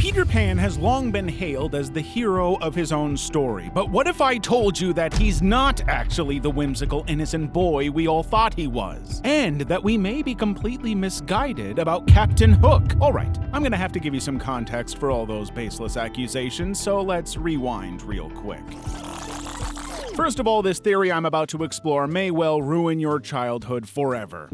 Peter Pan has long been hailed as the hero of his own story, but what if I told you that he's not actually the whimsical, innocent boy we all thought he was? And that we may be completely misguided about Captain Hook? Alright, I'm gonna have to give you some context for all those baseless accusations, so let's rewind real quick. First of all, this theory I'm about to explore may well ruin your childhood forever.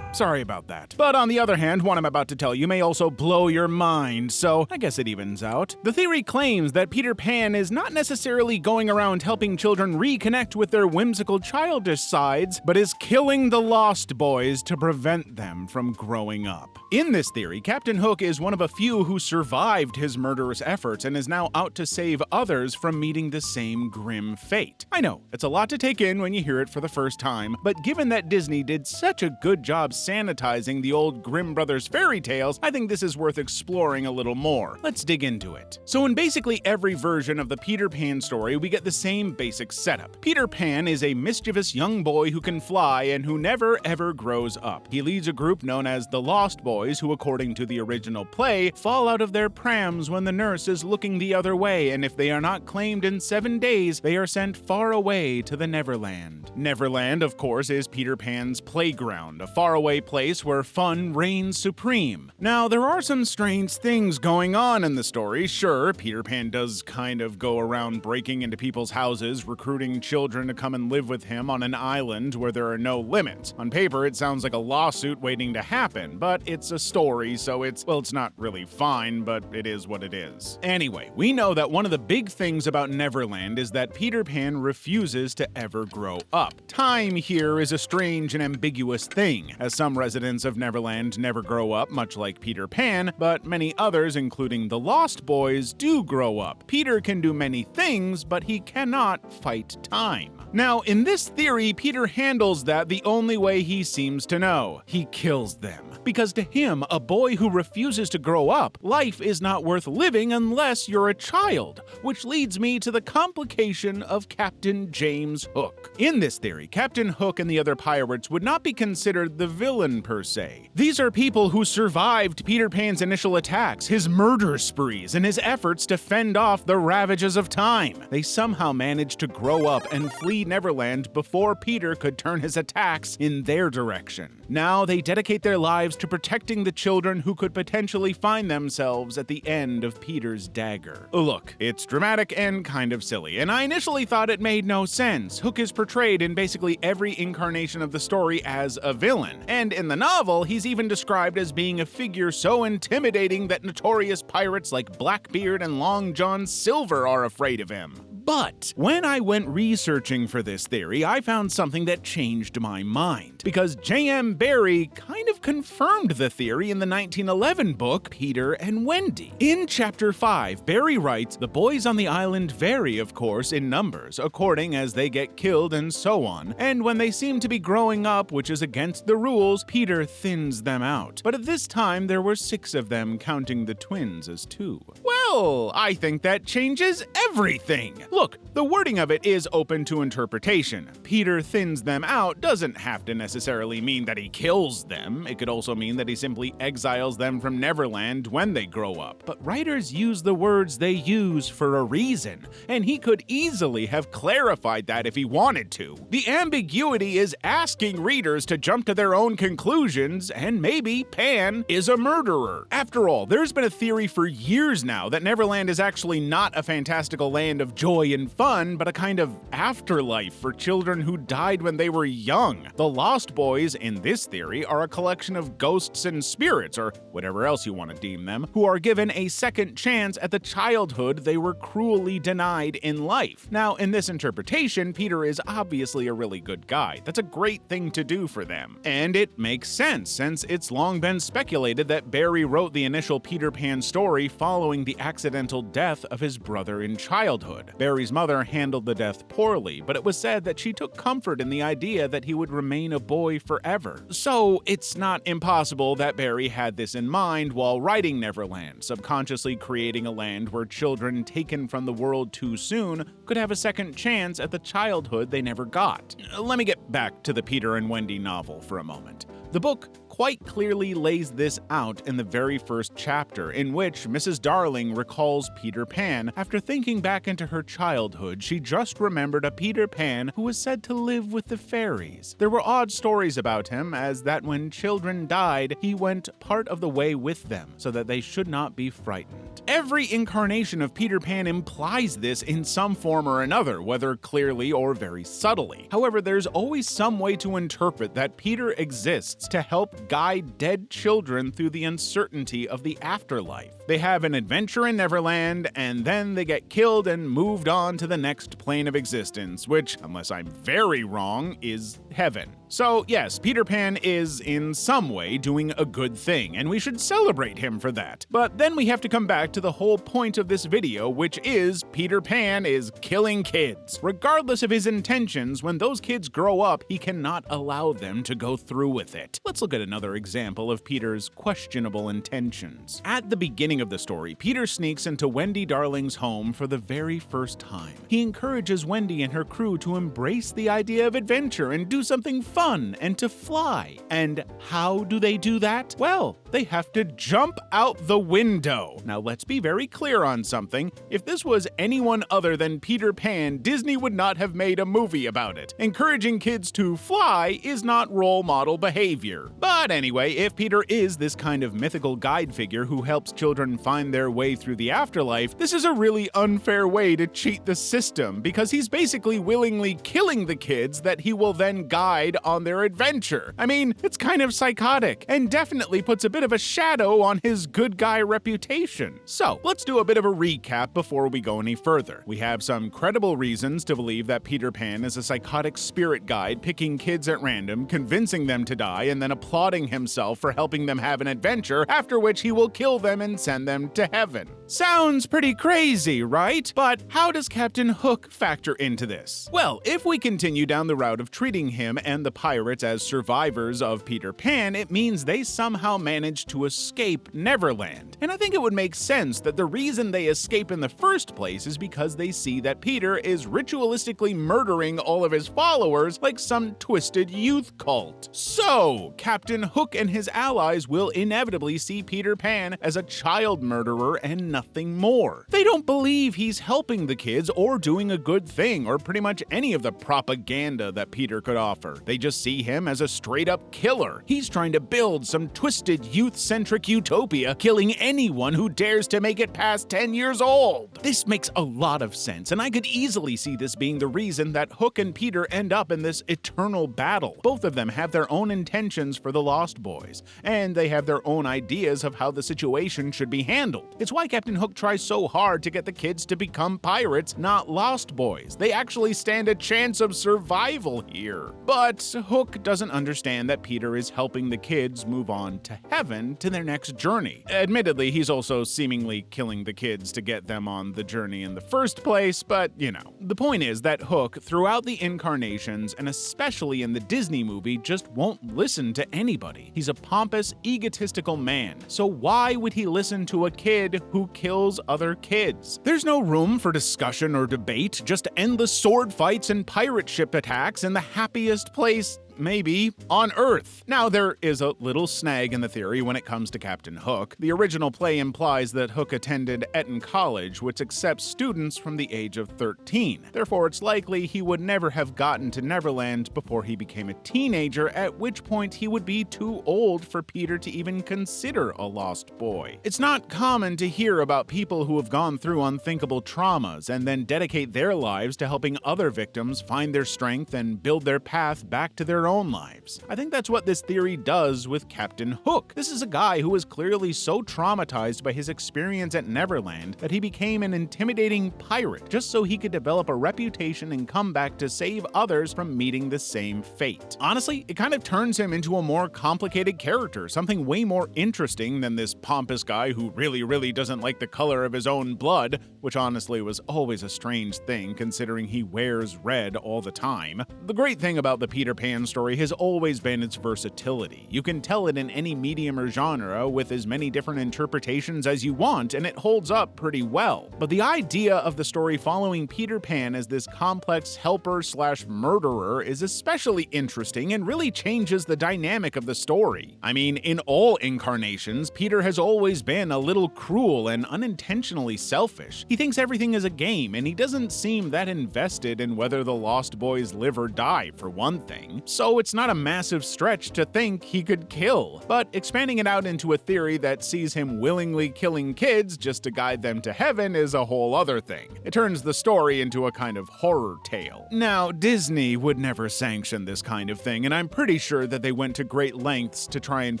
Sorry about that. But on the other hand, what I'm about to tell you may also blow your mind, so I guess it evens out. The theory claims that Peter Pan is not necessarily going around helping children reconnect with their whimsical childish sides, but is killing the Lost Boys to prevent them from growing up. In this theory, Captain Hook is one of a few who survived his murderous efforts and is now out to save others from meeting the same grim fate. I know, it's a lot to take in when you hear it for the first time, but given that Disney did such a good job sanitizing the old Grimm Brothers fairy tales, I think this is worth exploring a little more. Let's dig into it. So in basically every version of the Peter Pan story, we get the same basic setup. Peter Pan is a mischievous young boy who can fly and who never ever grows up. He leads a group known as the Lost Boys who, according to the original play, fall out of their prams when the nurse is looking the other way, and if they are not claimed in 7 days, they are sent far away to the Neverland. Neverland, of course, is Peter Pan's playground, a faraway place where fun reigns supreme. Now, there are some strange things going on in the story. Sure, Peter Pan does kind of go around breaking into people's houses, recruiting children to come and live with him on an island where there are no limits. On paper, it sounds like a lawsuit waiting to happen, but it's a story, so it's not really fine, but it is what it is. Anyway, we know that one of the big things about Neverland is that Peter Pan refuses to ever grow up. Time here is a strange and ambiguous thing, as some residents of Neverland never grow up, much like Peter Pan, but many others, including the Lost Boys, do grow up. Peter can do many things, but he cannot fight time. Now, in this theory, Peter handles that the only way he seems to know. He kills them. Because to him, a boy who refuses to grow up, life is not worth living unless you're a child, which leads me to the complication of Captain James Hook. In this theory, Captain Hook and the other pirates would not be considered the villain per se. These are people who survived Peter Pan's initial attacks, his murder sprees, and his efforts to fend off the ravages of time. They somehow managed to grow up and flee Neverland before Peter could turn his attacks in their direction. Now they dedicate their lives to protecting the children who could potentially find themselves at the end of Peter's dagger. Look, it's dramatic and kind of silly, and I initially thought it made no sense. Hook is portrayed in basically every incarnation of the story as a villain, and in the novel, he's even described as being a figure so intimidating that notorious pirates like Blackbeard and Long John Silver are afraid of him. But when I went researching for this theory, I found something that changed my mind. Because J.M. Barrie kind of confirmed the theory in the 1911 book, Peter and Wendy. In Chapter 5, Barrie writes, "The boys on the island vary, of course, in numbers, according as they get killed and so on. And when they seem to be growing up, which is against the rules, Peter thins them out. But at this time, there were 6 of them, counting the twins as 2. Well, I think that changes everything. Look, the wording of it is open to interpretation. Peter thins them out doesn't have to necessarily mean that he kills them. It could also mean that he simply exiles them from Neverland when they grow up. But writers use the words they use for a reason, and he could easily have clarified that if he wanted to. The ambiguity is asking readers to jump to their own conclusions, and maybe Pan is a murderer. After all, there's been a theory for years now that Neverland is actually not a fantastical land of joy and fun, but a kind of afterlife for children who died when they were young. The Lost Boys, in this theory, are a collection of ghosts and spirits, or whatever else you want to deem them, who are given a second chance at the childhood they were cruelly denied in life. Now, in this interpretation, Peter is obviously a really good guy. That's a great thing to do for them. And it makes sense, since it's long been speculated that Barrie wrote the initial Peter Pan story following the accidental death of his brother in childhood. Barrie's mother handled the death poorly, but it was said that she took comfort in the idea that he would remain a boy forever. So it's not impossible that Barrie had this in mind while writing Neverland, subconsciously creating a land where children taken from the world too soon could have a second chance at the childhood they never got. Let me get back to the Peter and Wendy novel for a moment. The book quite clearly lays this out in the very first chapter, in which Mrs. Darling recalls Peter Pan. After thinking back into her childhood, she just remembered a Peter Pan who was said to live with the fairies. There were odd stories about him, as that when children died, he went part of the way with them, so that they should not be frightened. Every incarnation of Peter Pan implies this in some form or another, whether clearly or very subtly. However, there's always some way to interpret that Peter exists to help guide dead children through the uncertainty of the afterlife. They have an adventure in Neverland, and then they get killed and moved on to the next plane of existence, which, unless I'm very wrong, is heaven. So yes, Peter Pan is in some way doing a good thing, and we should celebrate him for that. But then we have to come back to the whole point of this video, which is Peter Pan is killing kids. Regardless of his intentions, when those kids grow up, he cannot allow them to go through with it. Let's look at another example of Peter's questionable intentions. At the beginning of the story, Peter sneaks into Wendy Darling's home for the very first time. He encourages Wendy and her crew to embrace the idea of adventure and do something fun and to fly. And how do they do that? Well, they have to jump out the window. Now let's be very clear on something. If this was anyone other than Peter Pan, Disney would not have made a movie about it. Encouraging kids to fly is not role model behavior. But anyway, if Peter is this kind of mythical guide figure who helps children find their way through the afterlife, this is a really unfair way to cheat the system, because he's basically willingly killing the kids that he will then guide on their adventure. I mean, it's kind of psychotic, and definitely puts a bit of a shadow on his good guy reputation. So, let's do a bit of a recap before we go any further. We have some credible reasons to believe that Peter Pan is a psychotic spirit guide picking kids at random, convincing them to die, and then applauding himself for helping them have an adventure, after which he will kill them and send them to heaven. Sounds pretty crazy, right? But how does Captain Hook factor into this? Well, if we continue down the route of treating him and the pirates as survivors of Peter Pan, it means they somehow managed to escape Neverland. And I think it would make sense that the reason they escape in the first place is because they see that Peter is ritualistically murdering all of his followers like some twisted youth cult. So, Captain Hook and his allies will inevitably see Peter Pan as a child murderer and nothing more. They don't believe he's helping the kids or doing a good thing or pretty much any of the propaganda that Peter could offer. They just see him as a straight-up killer. He's trying to build some twisted youth-centric utopia, killing anyone who dares to make it past 10 years old. This makes a lot of sense, and I could easily see this being the reason that Hook and Peter end up in this eternal battle. Both of them have their own intentions for the Lost Boys, and they have their own ideas of how the situation should be handled. It's why Captain Hook tries so hard to get the kids to become pirates, not Lost Boys. They actually stand a chance of survival here. But Hook doesn't understand that Peter is helping the kids move on to heaven to their next journey. Admittedly, he's also seemingly killing the kids to get them on the journey in the first place, but you know. The point is that Hook, throughout the incarnations, and especially in the Disney movie, just won't listen to anybody. He's a pompous, egotistical man. So why would he listen to a kid who kills other kids? There's no room for discussion or debate, just endless sword fights and pirate ship attacks in the happiest place maybe on Earth. Now, there is a little snag in the theory when it comes to Captain Hook. The original play implies that Hook attended Eton College, which accepts students from the age of 13. Therefore, it's likely he would never have gotten to Neverland before he became a teenager, at which point he would be too old for Peter to even consider a lost boy. It's not common to hear about people who have gone through unthinkable traumas and then dedicate their lives to helping other victims find their strength and build their path back to their own lives. I think that's what this theory does with Captain Hook. This is a guy who was clearly so traumatized by his experience at Neverland that he became an intimidating pirate just so he could develop a reputation and come back to save others from meeting the same fate. Honestly, it kind of turns him into a more complicated character, something way more interesting than this pompous guy who really doesn't like the color of his own blood, which honestly was always a strange thing considering he wears red all the time. The great thing about the Peter Pan story has always been its versatility. You can tell it in any medium or genre with as many different interpretations as you want, and it holds up pretty well. But the idea of the story following Peter Pan as this complex helper/murderer is especially interesting and really changes the dynamic of the story. I mean, in all incarnations, Peter has always been a little cruel and unintentionally selfish. He thinks everything is a game, and he doesn't seem that invested in whether the Lost Boys live or die, for one thing. So it's not a massive stretch to think he could kill. But expanding it out into a theory that sees him willingly killing kids just to guide them to heaven is a whole other thing. It turns the story into a kind of horror tale. Now, Disney would never sanction this kind of thing, and I'm pretty sure that they went to great lengths to try and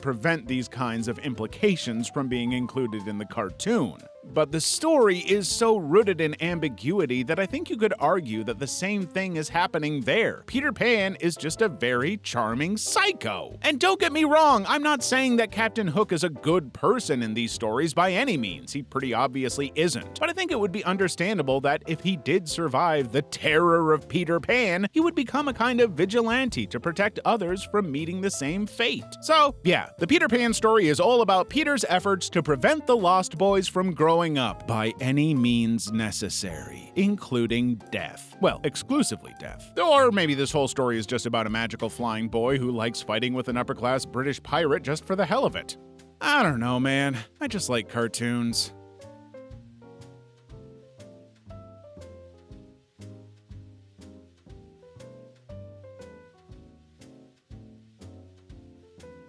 prevent these kinds of implications from being included in the cartoon. But the story is so rooted in ambiguity that I think you could argue that the same thing is happening there. Peter Pan is just a very charming psycho. And don't get me wrong, I'm not saying that Captain Hook is a good person in these stories by any means. He pretty obviously isn't. But I think it would be understandable that if he did survive the terror of Peter Pan, he would become a kind of vigilante to protect others from meeting the same fate. So, yeah, the Peter Pan story is all about Peter's efforts to prevent the Lost Boys from growing up by any means necessary, including death. Well, exclusively death. Or maybe this whole story is just about a magical flying boy who likes fighting with an upper-class British pirate just for the hell of it. I don't know, man. I just like cartoons.